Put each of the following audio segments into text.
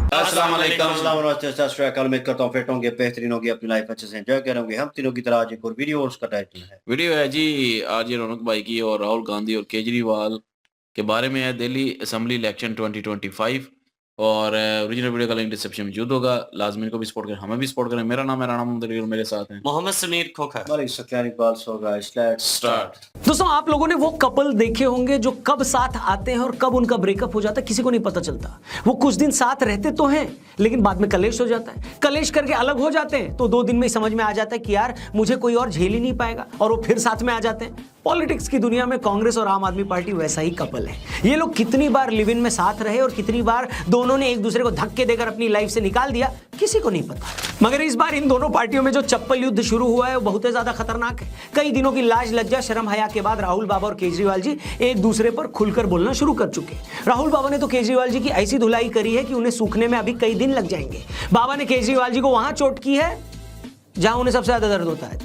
अस्सलाम वालेकुम। उम्मीद करता हूँ फिट होंगे, बेहतरीन होंगे, अपनी लाइफ अच्छे से एंजॉय करेंगे। हम तीनों की तरह आज एक और वीडियो और उसका टाइटल है वीडियो है जी आरजे रौनक भाई की और राहुल गांधी और केजरीवाल के बारे में है। दिल्ली असेंबली इलेक्शन 2025 और ओरिजिनल वीडियो का लिंक डिस्क्रिप्शन में मौजूद होगा। लाजमी इनको भी सपोर्ट करें, हमें भी सपोर्ट करें। मेरा नाम है राणा मोहम्मद अली और मेरे साथ हैं मोहम्मद समीर खोखर। स्टार्ट। दोस्तों, आप लोगों ने वो कपल देखे होंगे जो कब साथ आते हैं और कब उनका ब्रेकअप हो जाता है किसी को नहीं पता चलता। वो कुछ दिन साथ रहते तो हैं लेकिन बाद में कलेश हो जाता है, कलेश करके अलग हो जाते हैं तो 2 दिन में ही समझ में आ जाता है कि यार मुझे कोई और झेल ही नहीं पाएगा, और वो फिर साथ में आ जाते हैं। पॉलिटिक्स की दुनिया में कांग्रेस और आम आदमी पार्टी वैसा ही कपल है। ये लोग कितनी बार लिव इन में साथ रहे और कितनी बार दोनों ने एक दूसरे को धक्के देकर अपनी लाइफ से निकाल दिया किसी को नहीं पता। मगर इस बार इन दोनों पार्टियों में जो चप्पल युद्ध शुरू हुआ है वो बहुत ज्यादा खतरनाक है। कई दिनों की लाज लज्जा शर्म हया के बाद राहुल बाबा और केजरीवाल जी एक दूसरे पर खुलकर बोलना शुरू कर चुके। राहुल बाबा ने तो केजरीवाल जी की ऐसी धुलाई करी है कि उन्हें सूखने में अभी कई दिन लग जाएंगे। बाबा ने केजरीवाल जी को वहां चोट की है जहां उन्हें सबसे ज्यादा दर्द होता है।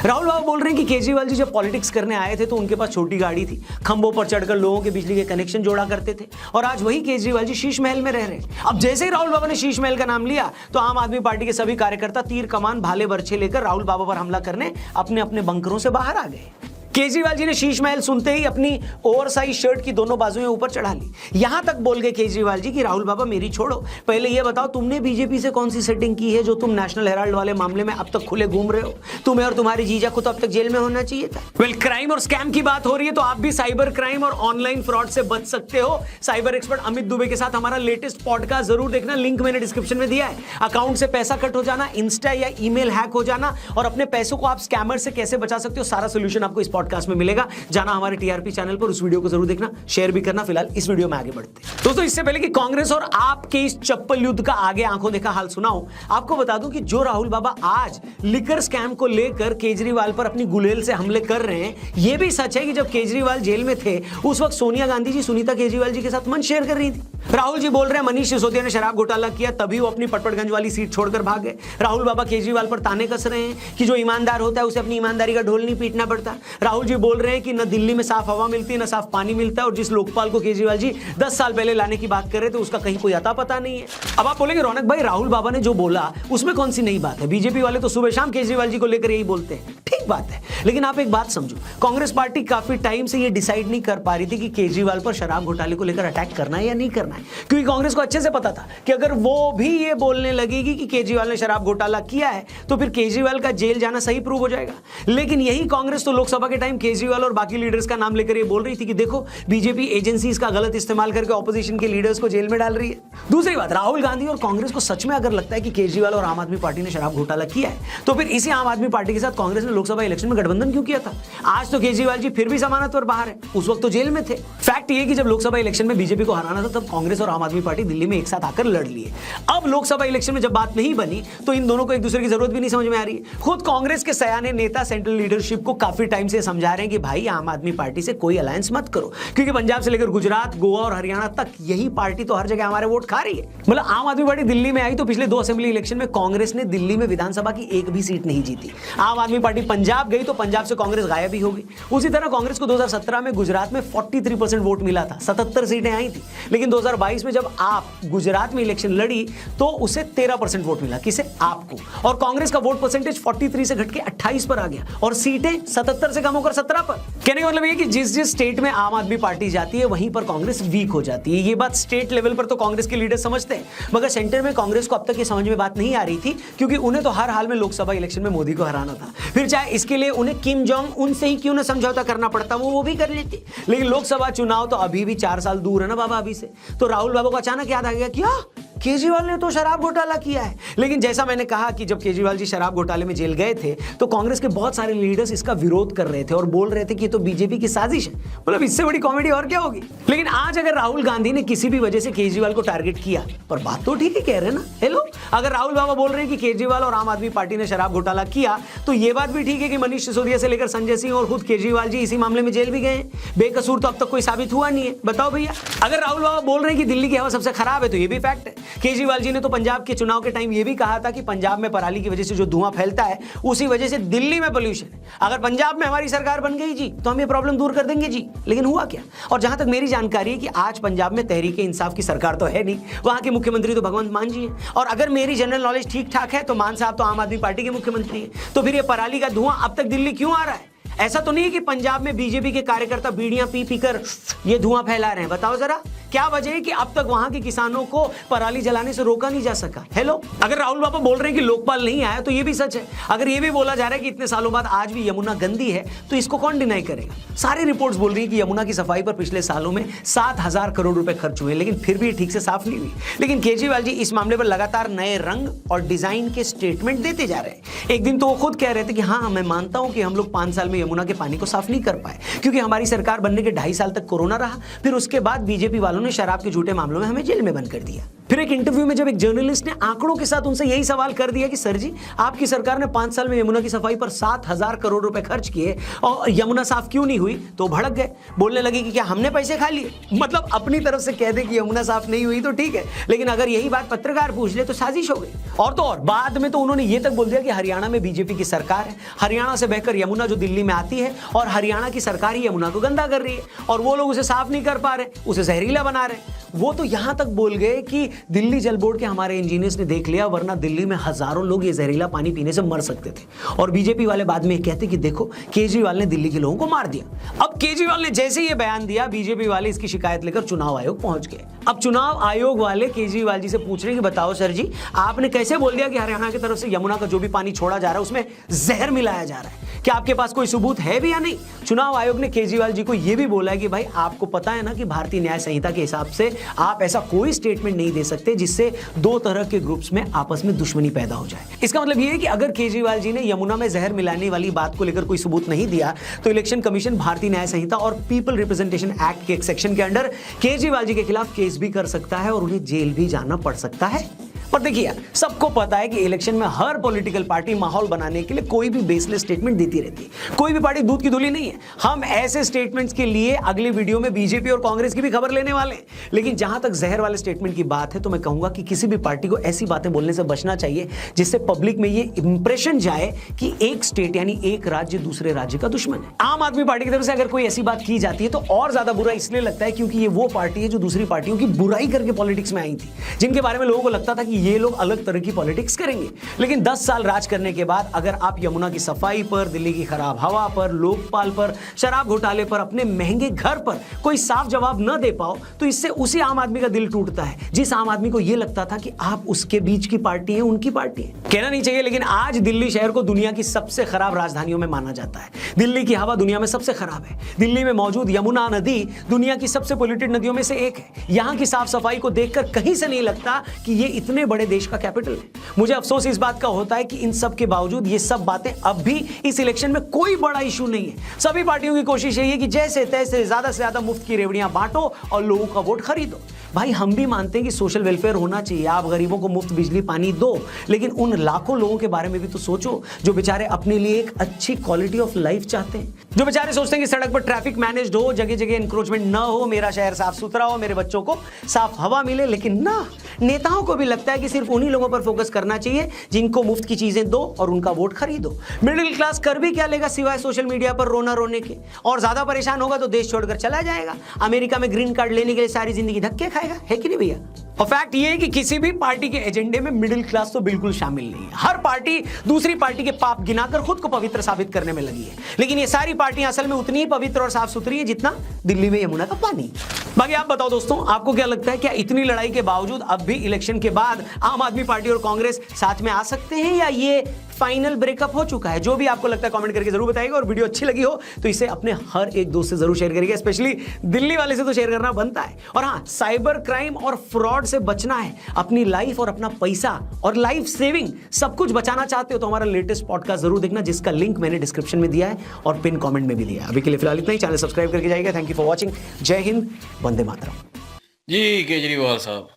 राहुल बाबा बोल रहे हैं कि केजरीवाल जी जब पॉलिटिक्स करने आए थे तो उनके पास छोटी गाड़ी थी, खंभों पर चढ़कर लोगों के बिजली के कनेक्शन जोड़ा करते थे, और आज वही केजरीवाल जी शीश महल में रह रहे हैं। अब जैसे ही राहुल बाबा ने शीश महल का नाम लिया तो आम आदमी पार्टी के सभी कार्यकर्ता तीर कमान भाले बर्छे लेकर राहुल बाबा पर हमला करने अपने अपने बंकरों से बाहर आ गए। केजरीवाल जी ने शीश महल सुनते ही अपनी ओवरसाइज शर्ट की दोनों बाजुएं ऊपर चढ़ा ली। यहां तक बोल गए केजरीवाल जी कि राहुल बाबा मेरी छोड़ो, पहले यह बताओ तुमने बीजेपी से कौन सी सेटिंग की है जो तुम नेशनल हेराल्ड वाले मामले में अब तक खुले घूम रहे हो। तुम्हें और तुम्हारी जीजा को तो अब तक जेल में होना चाहिए था। वेल, क्राइम और स्कैम की बात हो रही है तो आप भी साइबर क्राइम और ऑनलाइन फ्रॉड से बच सकते हो। साइबर एक्सपर्ट अमित दुबे के साथ हमारा लेटेस्ट पॉडकास्ट जरूर देखना, लिंक मैंने डिस्क्रिप्शन में दिया है। अकाउंट से पैसा कट हो जाना, इंस्टा या ईमेल हैक हो जाना और अपने पैसों को आप स्कैमर से कैसे बचा सकते हो, सारा सोल्यूशन आपको इस पॉडकास्ट में मिलेगा। जाना हमारे टीआरपी चैनल पर, उस वीडियो को जरूर देखना, शेयर भी करना। फिलहाल इस वीडियो में आगे बढ़ते हैं। दोस्तों, इससे पहले कि कांग्रेस और आपके इस चप्पल युद्ध का आगे आंखों देखा हाल सुनाऊं, आपको बता दूं कि जो राहुल बाबा आज लिकर स्कैम को लेकर केजरीवाल पर अपनी गुलेल से हमले कर रहे हैं, यह भी सच है कि जब केजरीवाल जेल में थे उस वक्त सोनिया गांधी जी सुनीता केजरीवाल जी के साथ मंच शेयर कर रही थी। राहुल जी बोल रहे हैं मनीष सिसोदिया ने शराब घोटाला किया तभी वो अपनी पटपटगंज वाली सीट छोड़कर भाग गए। राहुल बाबा केजरीवाल पर ताने कस रहे हैं कि जो ईमानदार होता है उसे अपनी ईमानदारी का ढोल नहीं पीटना पड़ता। राहुल जी बोल रहे हैं कि न दिल्ली में साफ हवा मिलती है, न साफ पानी मिलता है, और जिस लोकपाल को केजरीवाल जी 10 साल पहले लाने की बात कर रहे थे उसका कहीं कोई अता पता नहीं है। अब आप बोलेंगे रौनक भाई, राहुल बाबा ने जो बोला उसमें कौन सी नई बात है? बीजेपी वाले तो सुबह शाम केजरीवाल जी को लेकर यही बोलते हैं। ठीक बात है, लेकिन आप एक बात समझो, कांग्रेस पार्टी काफी टाइम से ये डिसाइड नहीं कर पा रही थी कि केजरीवाल पर शराब घोटाले को लेकर अटैक करना है या नहीं करना है, क्योंकि कांग्रेस को अच्छे से पता था कि अगर वो भी ये बोलने लगेगी कि केजरीवाल ने शराब घोटाला किया है तो फिर केजरीवाल का जेल जाना सही प्रूव हो जाएगा। लेकिन यही कांग्रेस तो लोकसभा के टाइम केजरीवाल और बाकी लीडर्स का नाम लेकर ये बोल रही थी कि देखो बीजेपी एजेंसीज का गलत इस्तेमाल करके ऑपोजिशन के लीडर्स को जेल में डाल रही है। दूसरी बात, राहुल गांधी और कांग्रेस को सच में अगर लगता है कि केजरीवाल और आम आदमी पार्टी ने शराब घोटाला किया है तो फिर इसी आम आदमी पार्टी के साथ कांग्रेस ने लोकसभा इलेक्शन में गठबंधन क्यों किया था? आज तो केजरीवाल जी फिर भी जमानत पर बाहर है, उस वक्त तो जेल में थे। फैक्ट ये कि जब लोकसभा इलेक्शन में बीजेपी को हराना था तब कांग्रेस और आम आदमी पार्टी दिल्ली में एक साथ आकर लड़ लिए। अब लोकसभा इलेक्शन में जब बात नहीं बनी तो इन दोनों को एक दूसरे की जरूरत भी नहीं समझ में आ रही है। खुद कांग्रेस के सयाने नेता सेंट्रल लीडरशिप को काफी टाइम से समझा रहे हैं कि भाई आम आदमी पार्टी से कोई अलायंस मत करो, क्योंकि पंजाब से लेकर गुजरात, गोवा और हरियाणा तक यही पार्टी तो हर जगह हमारे वोट खा रही है। मतलब आम आदमी पार्टी दिल्ली में आई तो पिछले 2 असेंबली इलेक्शन में कांग्रेस ने दिल्ली में विधानसभा की एक भी सीट नहीं जीती। आम आदमी पार्टी पंजाब गई तो पंजाब से कांग्रेस गायब ही हो गई। उसी तरह कांग्रेस को 2017 में गुजरात में 43% वोट मिला था, 77 सीटें आई थी, लेकिन 2022 में जब आप गुजरात में इलेक्शन लड़ी तो उसे 13% वोट मिला। किसे? आपको। और कांग्रेस का वोट परसेंटेज 43 से घट के 28 पर आ गया और सीटें 77 से कम होकर 17 पर। कहने का मतलब ये कि जिस जिस स्टेट में आम आदमी पार्टी जाती है वहीं पर कांग्रेस वीक हो जाती है। ये बात स्टेट लेवल पर तो कांग्रेस के लीडर समझते हैं, मगर सेंटर में कांग्रेस को अब तक ये समझ में बात नहीं आ रही थी, क्योंकि उन्हें तो हर हाल में लोकसभा इलेक्शन में मोदी को हराना था। फिर चाहे इसके लिए उन्हें किम जोंग उन से ही क्यों ना समझौता करना पड़ता, वो भी कर लेते। लेकिन लोकसभा चुनाव तो अभी भी 4 साल दूर है ना बाबा अभी से। तो राहुल बाबा को अचानक याद आ गया क्या केजरीवाल ने तो शराब घोटाला किया है। लेकिन जैसा मैंने कहा कि जब केजरीवाल जी शराब घोटाले में जेल गए थे तो कांग्रेस के बहुत सारे लीडर्स इसका विरोध कर रहे थे और बोल रहे थे कि ये तो बीजेपी की साजिश है। मतलब इससे बड़ी कॉमेडी और क्या होगी। लेकिन आज अगर राहुल गांधी ने किसी भी वजह से केजरीवाल को टारगेट किया, पर बात तो ठीक ही कह रहे हैं ना। हेलो, अगर राहुल बाबा बोल रहे हैं कि केजरीवाल और आम आदमी पार्टी ने शराब घोटाला किया तो ये बात भी ठीक है कि मनीष सिसोदिया से लेकर संजय सिंह और खुद केजरीवाल जी इसी मामले में जेल भी गए। बेकसूर तो अब तक कोई साबित हुआ नहीं है। बताओ भैया, अगर राहुल बाबा बोल रहे हैं कि दिल्ली की हवा सबसे खराब है तो ये भी फैक्ट है। केजरीवाल जी ने तो पंजाब के चुनाव के टाइम ये भी कहा था कि पंजाब में पराली की वजह से जो धुआं फैलता है उसी वजह से दिल्ली में पोल्यूशन है। अगर पंजाब में हमारी सरकार बन गई जी तो हम ये प्रॉब्लम दूर कर देंगे जी। लेकिन हुआ क्या? और जहां तक मेरी जानकारी है कि आज पंजाब में तहरीक इंसाफ की सरकार तो है नहीं, वहां के मुख्यमंत्री तो भगवंत मान जी हैं। और अगर मेरी जनरल नॉलेज ठीक ठाक है तो मान साहब तो आम आदमी पार्टी के मुख्यमंत्री है। तो फिर ये पराली का धुआं अब तक दिल्ली क्यों आ रहा है? ऐसा तो नहीं है कि पंजाब में बीजेपी के कार्यकर्ता बीड़ियां पी पी कर ये धुआं फैला रहे हैं। बताओ जरा क्या वजह है कि अब तक वहां के किसानों को पराली जलाने से रोका नहीं जा सका? हेलो, अगर राहुल बाबा बोल रहे हैं कि लोकपाल नहीं आया तो ये भी सच है। अगर ये भी बोला जा रहा है कि इतने सालों बाद आज भी यमुना गंदी है तो इसको कौन डिनाई करेगा? सारी रिपोर्ट्स बोल रही है कि यमुना की सफाई पर पिछले सालों में 7,000 करोड़ रुपए खर्च हुए, लेकिन फिर भी ठीक से साफ नहीं हुई। लेकिन केजरीवाल जी इस मामले पर लगातार नए रंग और डिजाइन के स्टेटमेंट देते जा रहे हैं। एक दिन तो वो खुद कह रहे थे कि हाँ, मैं मानता हूं कि हम लोग 5 साल में यमुना के पानी को साफ नहीं कर पाए क्योंकि हमारी सरकार बनने के 2.5 साल तक कोरोना रहा। फिर उसके बाद बीजेपी वालों ने शराब के झूठे मामलों में हमें जेल में बंद कर दिया। फिर एक इंटरव्यू में जब एक जर्नलिस्ट ने आंकड़ों के साथ उनसे यही सवाल कर दिया कि सर जी, आपकी सरकार ने 5 साल में यमुना की सफाई पर 7,000 करोड़ रुपए खर्च किए और यमुना साफ क्यों नहीं हुई, तो भड़क गए। बोलने लगे कि क्या हमने पैसे खा लिए? मतलब अपनी तरफ से कह दे कि यमुना साफ नहीं हुई तो ठीक है, लेकिन अगर यही बात पत्रकार पूछ ले तो साजिश हो गई। और तो और बाद में तो उन्होंने ये तक बोल दिया कि हरियाणा में बीजेपी की सरकार है, हरियाणा से बहकर यमुना जो दिल्ली में आती है और हरियाणा की सरकार ही यमुना को गंदा कर रही है और वो लोग उसे साफ नहीं कर पा रहे, उसे जहरीला बना रहे। वो तो यहां तक बोल गए कि दिल्ली जल बोर्ड के हमारे इंजीनियर्स ने देख लिया, वरना दिल्ली में हजारों लोग ये जहरीला पानी पीने से मर सकते थे। और बीजेपी वाले बाद में कहते कि देखो केजरीवाल ने दिल्ली के लोगों को मार दिया। अब केजरीवाल ने जैसे ये बयान दिया, बीजेपी वाले इसकी शिकायत लेकर चुनाव आयोग पहुंच गए। अब चुनाव आयोग वाले केजरीवाल जी से पूछ रहे हैं कि बताओ सर जी, आपने कैसे बोल दिया कि हरियाणा की तरफ से यमुना का जो भी पानी छोड़ा जा रहा है उसमें जहर मिलाया जा रहा है? क्या आपके पास कोई सबूत है भी या नहीं? चुनाव आयोग ने केजरीवाल जी को यह भी बोला है कि भाई आपको पता है ना कि भारतीय न्याय संहिता के हिसाब से आप ऐसा कोई स्टेटमेंट नहीं दे सकते जिससे दो तरह के ग्रुप्स में आपस में दुश्मनी पैदा हो जाए। इसका मतलब यह है कि अगर केजरीवाल जी ने यमुना में जहर मिलाने वाली बात को लेकर कोई सबूत नहीं दिया तो इलेक्शन कमीशन भारतीय न्याय संहिता और पीपल रिप्रेजेंटेशन एक्ट के एक सेक्शन के अंडर केजरीवाल जी के खिलाफ केस भी कर सकता है और उन्हें जेल भी जाना पड़ सकता है। पर देखिए, सबको पता है कि इलेक्शन में हर पॉलिटिकल पार्टी माहौल बनाने के लिए कोई भी बेसलेस स्टेटमेंट देती रहती है। कोई भी पार्टी दूध की धुली नहीं है। हम ऐसे स्टेटमेंट्स के लिए अगले वीडियो में बीजेपी और कांग्रेस की भी खबर लेने वाले हैं। लेकिन जहां तक जहर वाले स्टेटमेंट की बात है तो मैं कहूंगा कि किसी भी पार्टी को ऐसी बातें बोलने से बचना चाहिए जिससे पब्लिक में ये इंप्रेशन जाए कि एक स्टेट यानी एक राज्य दूसरे राज्य का दुश्मन है। आम आदमी पार्टी की तरफ से अगर कोई ऐसी बात की जाती है तो और ज्यादा बुरा इसलिए लगता है क्योंकि ये वो पार्टी है जो दूसरी पार्टियों की बुराई करके पॉलिटिक्स में आई थी, जिनके बारे में लोगों को लगता था कि ये लोग अलग तरह की पॉलिटिक्स करेंगे। लेकिन 10 साल राज करने के बाद अगर आप यमुना की सफाई पर, दिल्ली की खराब हवा पर, लोकपाल पर, शराब घोटाले पर, अपने महंगे घर पर कोई साफ जवाब न दे पाओ तो इससे उसी आम आदमी का दिल टूटता है जिस आम आदमी को यह लगता था कि आप उसके बीच की पार्टी है, उनकी पार्टी है। कहना नहीं चाहिए लेकिन आज दिल्ली शहर को दुनिया की सबसे खराब राजधानियों में माना जाता है। दिल्ली की हवा दुनिया में सबसे खराब है। दिल्ली में मौजूद यमुना नदी दुनिया की सबसे पोल्यूटेड नदियों में से एक है। यहां की साफ सफाई को देखकर कहीं से नहीं लगता कि ये इतने बड़े देश का कैपिटल है। मुझे अफसोस इस बात का होता है कि इन सब के बावजूद ये सब बातें अब भी इस इलेक्शन में कोई बड़ा इशू नहीं है। सभी पार्टियों की कोशिश यही है कि जैसे तैसे ज्यादा से ज्यादा मुफ्त की रेवड़ियां बांटो और लोगों का वोट खरीदो। भाई हम भी मानते हैं कि सोशल वेलफेयर होना चाहिए, आप गरीबों को मुफ्त बिजली पानी दो, लेकिन उन लाखों लोगों के बारे में भी तो सोचो जो बेचारे अपने लिए एक अच्छी क्वालिटी ऑफ लाइफ चाहते हैं, जो बेचारे सोचते हैं कि सड़क पर ट्रैफिक मैनेज्ड हो, जगह जगह इंक्रोचमेंट ना हो, मेरा शहर साफ सुथरा हो, मेरे बच्चों को साफ हवा मिले। लेकिन ना, नेताओं को भी लगता है कि सिर्फ उन्हीं लोगों पर फोकस करना चाहिए जिनको मुफ्त की चीजें दो और उनका वोट खरीदो। मिडिल क्लास कर भी क्या लेगा सिवाय सोशल मीडिया पर रोना रोने के, और ज्यादा परेशान होगा तो देश छोड़कर चला जाएगा। अमेरिका में ग्रीन कार्ड लेने के लिए सारी जिंदगी धक्के खाएगा, है कि नहीं भैया? और फैक्ट ये है कि किसी भी पार्टी के एजेंडे में मिडिल क्लास तो बिल्कुल शामिल नहीं है। हर पार्टी दूसरी पार्टी के पाप गिनाकर खुद को पवित्र साबित करने में लगी है, लेकिन ये सारी पार्टियां असल में उतनी ही पवित्र और साफ सुथरी है जितना दिल्ली में यमुना का पानी। बाकी आप बताओ दोस्तों, आपको क्या लगता है, क्या इतनी लड़ाई के बावजूद अब भी इलेक्शन के बाद आम आदमी पार्टी और कांग्रेस साथ में आ सकते हैं या ये फाइनल ब्रेकअप हो चुका है? जो भी आपको लगता है कमेंट करके जरूर बताइएगा, और वीडियो अच्छी लगी हो तो इसे अपने हर एक दोस्त से जरूर शेयर करिएगा, स्पेशली दिल्ली वाले से तो शेयर करना बनता है। और हाँ, साइबर क्राइम और फ्रॉड से बचना है, अपनी लाइफ और अपना पैसा और लाइफ सेविंग सब कुछ बचाना चाहते हो तो हमारा लेटेस्ट पॉडकास्ट जरूर देखना, जिसका लिंक मैंने डिस्क्रिप्शन में दिया है और पिन कमेंट में भी दिया है। अभी के लिए फिलहाल इतना ही, चैनल सब्सक्राइब करके जाइएगा। Thank you for watching. जय हिंद, वंदे मातरम। जी केजरीवाल साहब।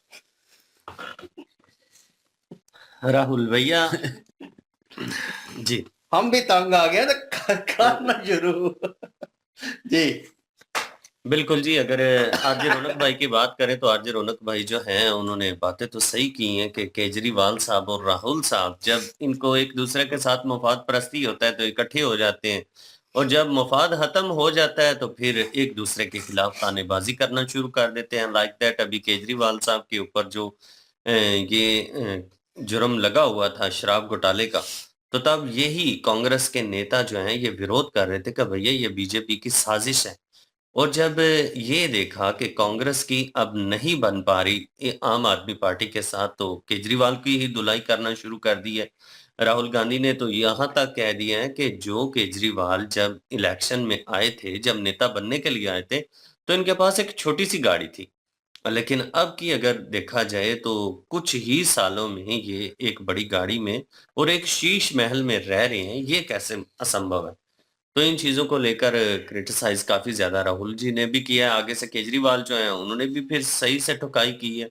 राहुल भैया जी, हम भी तंग आ गए तो करना शुरू जी। बिल्कुल जी, अगर आरजे रौनक भाई की बात करें तो आरजे रौनक भाई जो हैं उन्होंने बातें तो सही की हैं कि केजरीवाल साहब और राहुल साहब जब इनको एक दूसरे के साथ मफाद परस्ती होता है तो इकट्ठे हो जाते हैं और जब मफाद खत्म हो जाता है तो फिर एक दूसरे के खिलाफ तानेबाजी करना शुरू कर देते हैं। लाइक दैट अभी केजरीवाल साहब के ऊपर जो जुर्म लगा हुआ था शराब घोटाले का, तो तब यही कांग्रेस के नेता जो हैं ये विरोध कर रहे थे कि भैया ये बीजेपी की साजिश है। और जब ये देखा कि कांग्रेस की अब नहीं बन पा रही आम आदमी पार्टी के साथ, तो केजरीवाल की ही धुलाई करना शुरू कर दी है। राहुल गांधी ने तो यहाँ तक कह दिया है कि जो केजरीवाल जब इलेक्शन में आए थे, जब नेता बनने के लिए आए थे, तो इनके पास एक छोटी सी गाड़ी थी। लेकिन अब की अगर देखा जाए तो कुछ ही सालों में ये एक बड़ी गाड़ी में और एक शीश महल में रह रहे हैं, ये कैसे असंभव है? तो इन चीज़ों को लेकर क्रिटिसाइज़ काफ़ी ज़्यादा राहुल जी ने भी किया है, आगे से केजरीवाल जो हैं उन्होंने भी फिर सही से ठुकाई की है।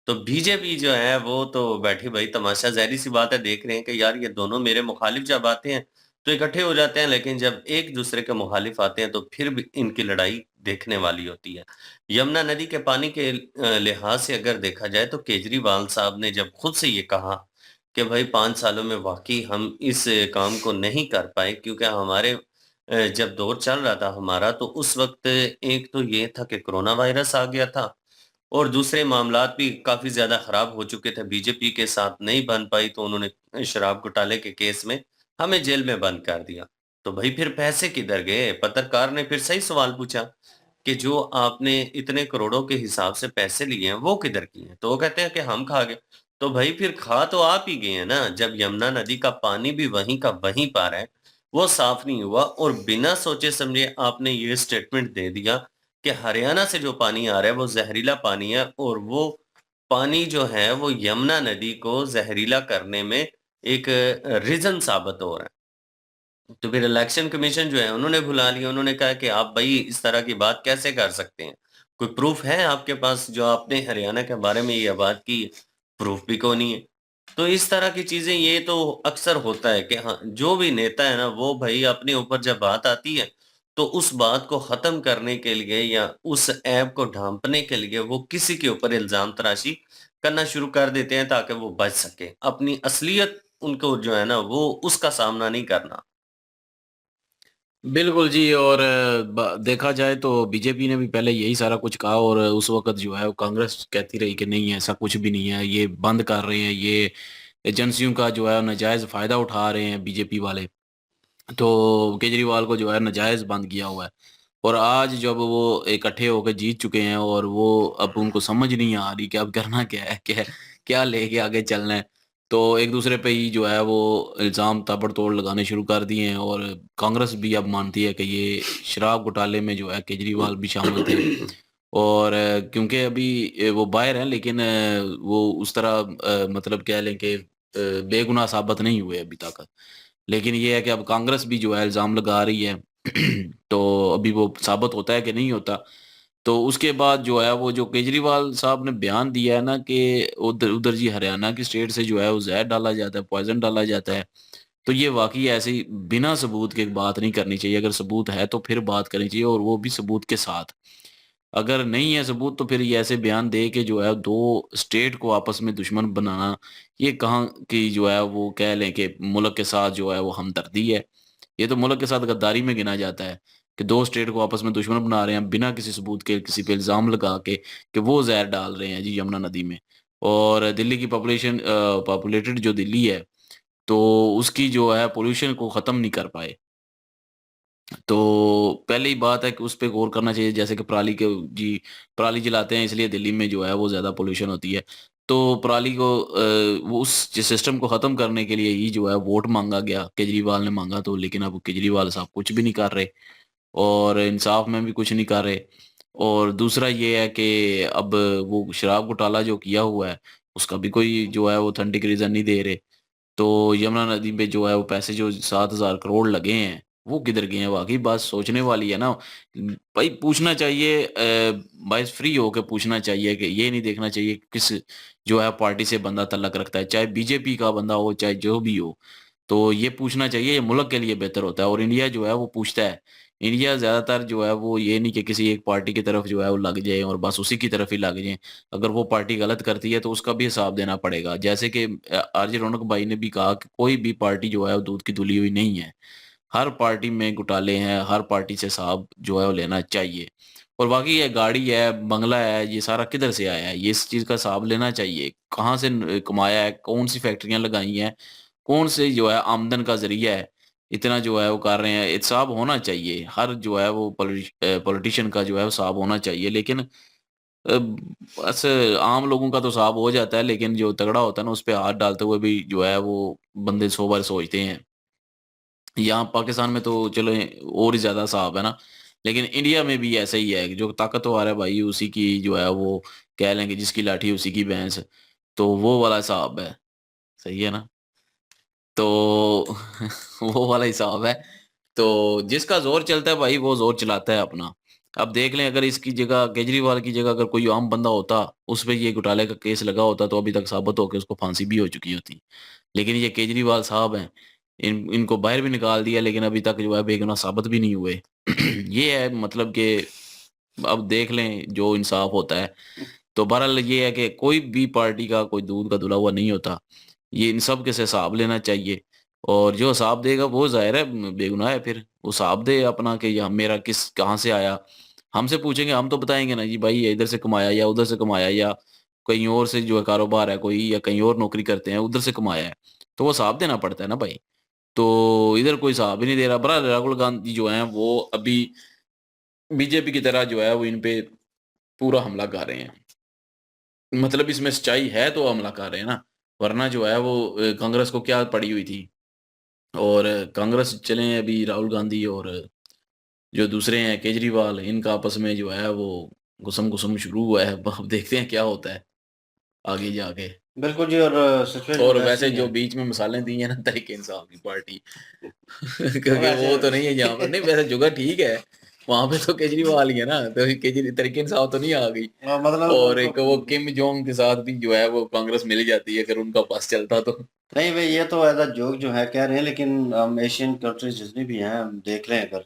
तो बीजेपी जो है वो तो बैठी भाई तमाशा, ज़ाहिर-सी बात है देख रहे हैं कि यार ये दोनों मेरे मुखालिफ जब आते हैं, तो इकट्ठे हो जाते हैं, लेकिन जब एक-दूसरे के मुखालिफ आते हैं तो फिर भी इनकी लड़ाई देखने वाली होती है। यमुना नदी के पानी के लिहाज से अगर देखा जाए तो केजरीवाल साहब ने जब खुद से ये कहा कि भाई 5 सालों में वाक़ई हम इस काम को नहीं कर पाए क्योंकि हमारे जब दौर चल रहा था हमारा तो उस वक़्त एक तो ये था कि कोरोना वायरस आ गया था और दूसरे मामलात भी काफ़ी ज़्यादा ख़राब हो चुके थे, बीजेपी के साथ नहीं बन पाई तो उन्होंने शराब घोटाले के केस में हमें जेल में बंद कर दिया। तो भई फिर पैसे किधर गए? पत्रकार ने फिर सही सवाल पूछा कि जो आपने इतने करोड़ों के हिसाब से पैसे लिए हैं, वो किधर किए हैं? तो वो कहते हैं कि हम खा गए। तो भई फिर खा तो आप ही गए हैं ना, जब यमुना नदी का पानी भी वहीं का वहीं पर है, वो साफ़ नहीं हुआ और बिना सोचे-समझे आपने ये स्टेटमेंट दे दिया कि हरियाणा से जो पानी आ रहा है वो ज़हरीला पानी है और वो पानी जो है वो यमुना नदी को ज़हरीला करने में एक रीज़न साबित हो रहा है। तो फिर इलेक्शन कमीशन जो है उन्होंने बुला लिया, उन्होंने कहा कि आप भई इस तरह की बात कैसे कर सकते हैं? कोई प्रूफ़ है आपके पास जो आपने हरियाणा के बारे में ये बात की है? प्रूफ़ भी कोई नहीं है। तो इस तरह की चीज़ें ये तो अक्सर होता है कि हाँ, जो भी नेता है ना वो भई अपने ऊपर जब बात आती है, तो उस बात को ख़त्म करने के लिए या उस ऐब को ढाँपने के लिए वो किसी के ऊपर इल्ज़ाम तराशी करना शुरू कर देते हैं ताकि वो बच सकें। अपनी असलियत उनको जो है ना वो उसका सामना नहीं करना। बिल्कुल जी और देखा जाए तो बीजेपी ने भी पहले यही सारा कुछ कहा और उस वक़्त जो है वो कांग्रेस कहती रही कि नहीं ऐसा कुछ भी नहीं है, ये बंद कर रहे हैं, ये एजेंसियों का जो है नाजायज़ फ़ायदा उठा रहे हैं बीजेपी वाले। तो केजरीवाल को जो है नाजायज़ बंद किया हुआ है। और आज जब वो इकट्ठे होकर जीत चुके हैं और वो अब उनको समझ नहीं आ रही कि अब करना क्या है, क्या क्या लेके आगे चलना है। तो एक दूसरे पे ही जो है वो इल्ज़ाम ताबड़तोड़ लगाने शुरू कर दिए हैं और कांग्रेस भी अब मानती है कि ये शराब घोटाले में जो है केजरीवाल भी शामिल थे। और क्योंकि अभी वो बाहर हैं लेकिन वो उस तरह मतलब कह लें कि बेगुनाह साबित नहीं हुए अभी तक। लेकिन ये है कि अब कांग्रेस भी जो है इल्ज़ाम लगा रही है। तो अभी वो साबित होता है कि नहीं होता। तो उसके बाद जो है वो जो केजरीवाल साहब ने बयान दिया है ना कि उधर उधर जी हरियाणा की स्टेट से जो है वो ज़हर डाला जाता है, पॉइज़न डाला जाता है। तो ये वाक़ई ऐसे ही बिना सबूत के बात नहीं करनी चाहिए। अगर सबूत है तो फिर बात करनी चाहिए और वो भी सबूत के साथ। अगर नहीं है सबूत तो फिर ये ऐसे बयान दे के जो है 2 स्टेट को आपस में दुश्मन बनाना, ये कहाँ की जो है वो कह लें कि मुल्क के साथ जो है वो हमदर्दी है। ये तो मुल्क के साथ गद्दारी में गिना जाता है कि 2 स्टेट को आपस में दुश्मन बना रहे हैं बिना किसी सबूत के, किसी पे इल्ज़ाम लगा के कि वो ज़हर डाल रहे हैं जी यमुना नदी में। और दिल्ली की पॉपुलेटेड जो दिल्ली है, तो उसकी जो है पॉल्यूशन को ख़त्म नहीं कर पाए। तो पहले ही बात है कि उस पे गौर करना चाहिए जैसे कि पराली जलाते हैं इसलिए दिल्ली में जो है वो ज़्यादा पॉल्यूशन होती है। तो पराली को वो उस सिस्टम को ख़त्म करने के लिए ही जो है वोट माँगा गया, केजरीवाल ने माँगा तो लेकिन अब केजरीवाल साहब कुछ भी नहीं कर रहे और इंसाफ में भी कुछ नहीं कर रहे। और दूसरा ये है कि अब वो शराब घोटाला जो किया हुआ है, उसका भी कोई जो है वो ऑथेंटिक रीज़न नहीं दे रहे। तो यमुना नदी पे जो है वो पैसे जो 7,000 करोड़ लगे हैं, वो किधर गए हैं? वाक़ई बात सोचने वाली है ना। भाई पूछना चाहिए भाई फ्री होके पूछना चाहिए कि ये नहीं देखना चाहिए कि किस जो है पार्टी से बंदा तल्लक रखता है, चाहे बीजेपी का बंदा हो, चाहे जो भी हो। तो ये पूछना चाहिए, ये मुल्क के लिए बेहतर होता है और इंडिया जो है वो पूछता है। इंडिया ज़्यादातर जो है वो ये नहीं कि किसी एक पार्टी की तरफ जो है वो लग जाए और बस उसी की तरफ ही लग जाएँ। अगर वो पार्टी गलत करती है तो उसका भी हिसाब देना पड़ेगा। जैसे कि आरजे रौनक भाई ने भी कहा कि कोई भी पार्टी जो है वो दूध की धुली हुई नहीं है। हर पार्टी में घोटाले हैं, हर पार्टी से हिसाब जो है वो लेना चाहिए। और बाकी ये गाड़ी है, बंगला है, ये सारा किधर से आया है? ये इस चीज़ का हिसाब लेना चाहिए। कहाँ से कमाया है? कौन-सी फैक्ट्रियाँ लगाई हैं? कौन से जो है आमदन का ज़रिया है? इतना जो है वो कर रहे हैं, हिसाब होना चाहिए। हर जो है वो पॉलिटिशियन का जो है वो हिसाब होना चाहिए। लेकिन बस आम लोगों का तो हिसाब हो जाता है, लेकिन जो तगड़ा होता है ना, उस पे हाथ डालते हुए भी जो है वो बंदे 100 बार सोचते हैं। यहाँ पाकिस्तान में तो चलो और ही ज़्यादा साफ है ना, लेकिन इंडिया में भी ऐसा ही है, जो ताकतवर है भाई उसी की जो है वो कह लेंगे जिसकी लाठी उसी की भैंस, तो वो वाला हिसाब है, सही है ना? तो वो वाला हिसाब है, तो जिसका ज़ोर चलता है भाई वो ज़ोर चलाता है अपना। अब देख लें अगर इसकी जगह केजरीवाल की जगह अगर कोई आम बंदा होता, उस पे ये घोटाले का केस लगा होता तो अभी तक साबित होके उसको फांसी भी हो चुकी होती। लेकिन ये केजरीवाल साहब हैं, इनको बाहर भी निकाल दिया लेकिन अभी तक जो है बेगुनाह साबित भी नहीं हुए। ये है मतलब कि अब देख लें जो इंसाफ होता है। तो बहरहाल ये है कि कोई भी पार्टी का कोई दूध का धुला हुआ नहीं होता। ये इन सब के से हिसाब लेना चाहिए और जो हिसाब देगा वो ज़ाहिर है बेगुनाह है फिर। वो हिसाब दे अपना कि या मेरा किस कहाँ से आया। हमसे पूछेंगे हम तो बताएँगे ना जी भाई ये इधर से कमाया या उधर से कमाया या कहीं और से जो है कारोबार है कोई या कहीं और नौकरी करते हैं उधर से कमाया है। तो वो हिसाब देना पड़ता है ना भाई। तो इधर कोई हिसाब ही नहीं दे रहा। बहरहाल राहुल गांधी जो हैं वो अभी बीजेपी की तरह जो है वो इन पे पूरा हमला कर रहे हैं। मतलब इसमें सच्चाई है तो हमला कर रहे हैं ना, वरना जो है वो कांग्रेस को क्या पड़ी हुई थी और कांग्रेस चले अभी राहुल गांधी और जो दूसरे हैं केजरीवाल इनका आपस में जो है वो गुसम-गुसम शुरू हुआ है। अब देखते हैं क्या होता है आगे जाके। बिल्कुल जी और और सिचुएशन ऐसी वैसे ही जो है। बीच में मिसालें दी हैं ना तहरीक-ए-इंसाफ की पार्टी क्योंकि वैसे वो तो नहीं है यहाँ पर नहीं वैसे जगह ठीक है, वहाँ पे तो केजरीवाल ही है ना, तो तहरीक-ए-इंसाफ तो नहीं आ गई। मतलब और उनको एक वो किम जोंग के साथ भी जो है वो कांग्रेस मिल जाती है अगर उनका पास चलता तो। नहीं भाई ये तो एज़ अ जोक जो है कह रहे हैं लेकिन हम एशियन कंट्रीज़ जितनी भी हैं हम देख रहे हैं अगर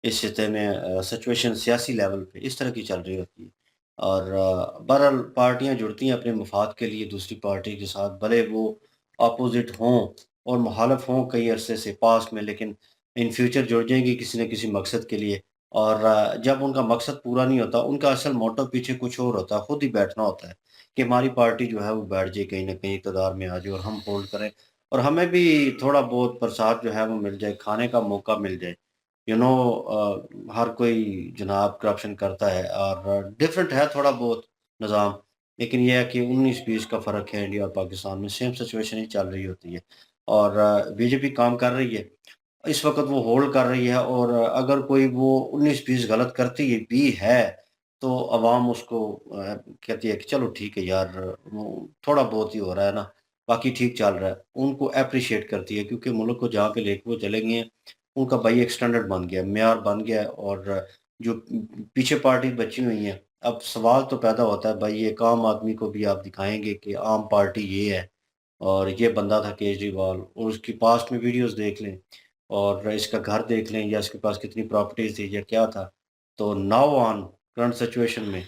इस हिस्से में सिचुएशन सियासी लेवल पे इस तरह की चल रही होती है। और बहरहाल पार्टियाँ जुड़ती हैं अपने मफ़ाद के लिए दूसरी पार्टी के साथ भले वो अपोज़िट हों और मुख़ालिफ़ हों कई अरसे से पास्ट में लेकिन इन फ्यूचर जुड़ जाएँगी किसी न किसी मकसद के लिए। और जब उनका मकसद पूरा नहीं होता, उनका असल मोटिव पीछे कुछ और होता है, खुद ही बैठना होता है कि हमारी पार्टी जो है वो बैठ जाए कहीं न कहीं इक़्तिदार में आ जाए और हम होल्ड करें। और हमें भी थोड़ा बहुत प्रसाद जो है वो मिल जाए, खाने का मौका मिल जाए। हर कोई जनाब करप्शन करता है और डिफरेंट है थोड़ा बहुत निज़ाम, लेकिन ये है कि 19-20 का फ़र्क है इंडिया और पाकिस्तान में, सेम सिचुएशन ही चल रही होती है। और बीजेपी काम कर रही है, इस वक़्त वो होल्ड कर रही है और अगर कोई वो 19-20 गलत करती है भी है, तो अवाम उसको कहती है कि चलो ठीक है यार, वो थोड़ा बहुत ही हो रहा है ना, बाकी ठीक चल रहा है। उनको एप्रिशिएट करती है क्योंकि मुल्क को जहाँ पे लेके वो चले गए हैं, उनका भाई एक स्टैंडर्ड बन गया है, मेयार बन गया है और जो पीछे पार्टी बची हुई हैं, अब सवाल तो पैदा होता है भाई एक आम आदमी को भी आप दिखाएँगे कि आम पार्टी ये है और ये बंदा था केजरीवाल और उसकी पास्ट में वीडियोज़ देख लें और इसका घर देख लें या इसके पास कितनी प्रॉपर्टीज़ थी या क्या था। तो नाउ ऑन करंट सिचुएशन में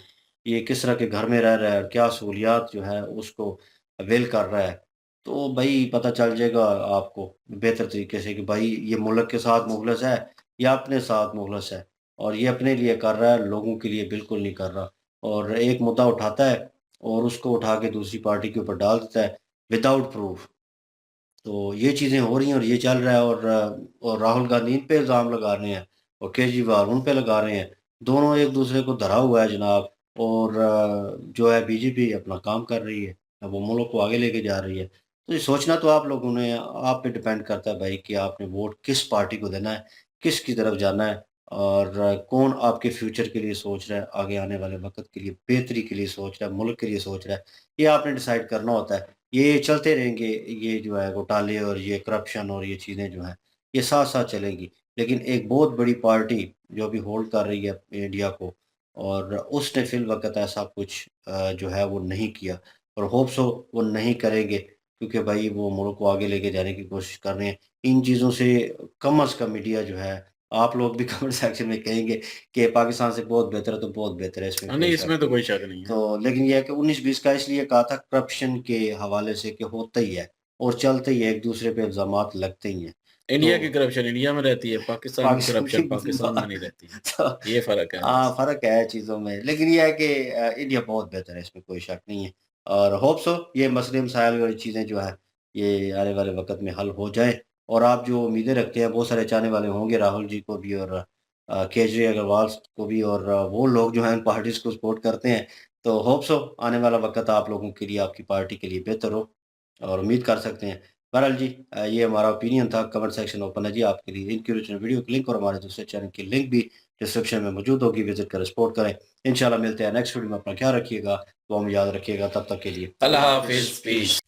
ये किस तरह के घर में रह रहा है और क्या सहूलियात जो है उसको अवेल कर रहा है। तो भई पता चल जाएगा आपको बेहतर तरीके से कि भाई ये मुल्क के साथ मुख़लिस है या अपने साथ मुख़लिस है और ये अपने लिए कर रहा है, लोगों के लिए बिल्कुल नहीं कर रहा। और एक मुद्दा उठाता है और उसको उठा के दूसरी पार्टी के ऊपर डाल देता है विदाउट प्रूफ। तो ये चीज़ें हो रही हैं और ये चल रहा है और राहुल गांधी इन पे इल्ज़ाम लगा रहे हैं और केजरीवाल उन पे लगा रहे हैं। दोनों एक-दूसरे को धरा हुआ है जनाब और जो है बीजेपी अपना काम कर रही है। अब वो मुल्क को आगे लेके जा रही है। तो ये सोचना तो आप लोगों ने आप पे डिपेंड करता है भाई कि आपने वोट किस पार्टी को देना है, किसकी तरफ जाना है और कौन आपके फ्यूचर के लिए सोच रहा है, आगे आने वाले वक़्त के लिए, बेहतरी के लिए सोच रहा है, मुल्क के लिए सोच रहा है। ये आपने डिसाइड करना होता है। ये चलते रहेंगे, ये जो है घोटाले और ये करप्शन और ये चीज़ें जो हैं, ये साथ-साथ चलेंगी। लेकिन एक बहुत बड़ी पार्टी जो अभी होल्ड कर रही है इंडिया को और उसने फ़िलवक़्त ऐसा कुछ जो है वो नहीं किया और होप सो वो नहीं करेंगे। क्योंकि भाई वो मुल्क को आगे लेके जाने की कोशिश कर रहे हैं। इन चीज़ों से कम अज़ कम मीडिया जो है, आप लोग भी कमेंट सेक्शन में कहेंगे कि पाकिस्तान से बहुत बेहतर है, तो बहुत बेहतर है, इसमें हाँ, कोई नहीं शक इसमें तो नहीं कोई है। शक नहीं है। तो लेकिन ये है कि 19-20 का इसलिए कहा था करप्शन के हवाले से कि होता ही है और चलते ही है, एक-दूसरे पे इल्ज़ामात लगते ही हैं। इंडिया की तो करप्शन इंडिया में रहती है, पाकिस्तान की पाकिस्तान करप्शन की पाकिस्तान में नहीं रहती है। तो ये फ़र्क है हाँ, बस। फ़र्क है चीज़ों में, लेकिन ये है कि इंडिया बहुत बेहतर है, इसमें कोई शक नहीं है और होप सो ये मसले मसाइल वाली चीज़ें जो हैं, ये आने वाले वक़्त में हल हो जाएँ और आप जो उम्मीदें रखते हैं, बहुत सारे चाहने वाले होंगे राहुल जी को भी और केजरी अग्रवाल को भी और वो लोग जो हैं इन पार्टीज़ को सपोर्ट करते हैं, तो होप सो आने वाला वक़्त आप लोगों के लिए, आपकी पार्टी के लिए बेहतर हो और उम्मीद कर सकते हैं। बहरहाल जी ये हमारा ओपिनियन था, कमेंट सेक्शन ओपन है जी आपके लिए। इनकी ओरिजिनल वीडियो की लिंक और हमारे दूसरे चैनल की लिंक भी डिस्क्रिप्शन में मौजूद होगी, विज़िट करें, सपोर्ट करें। इंशाल्लाह मिलते हैं नेक्स्ट वीडियो में, अपना ख्याल रखिएगा, दुआ में याद रखिएगा, तब तक के लिए अल्लाह अल्लाह हाफ़िज़, हाफ़िज़। पीस।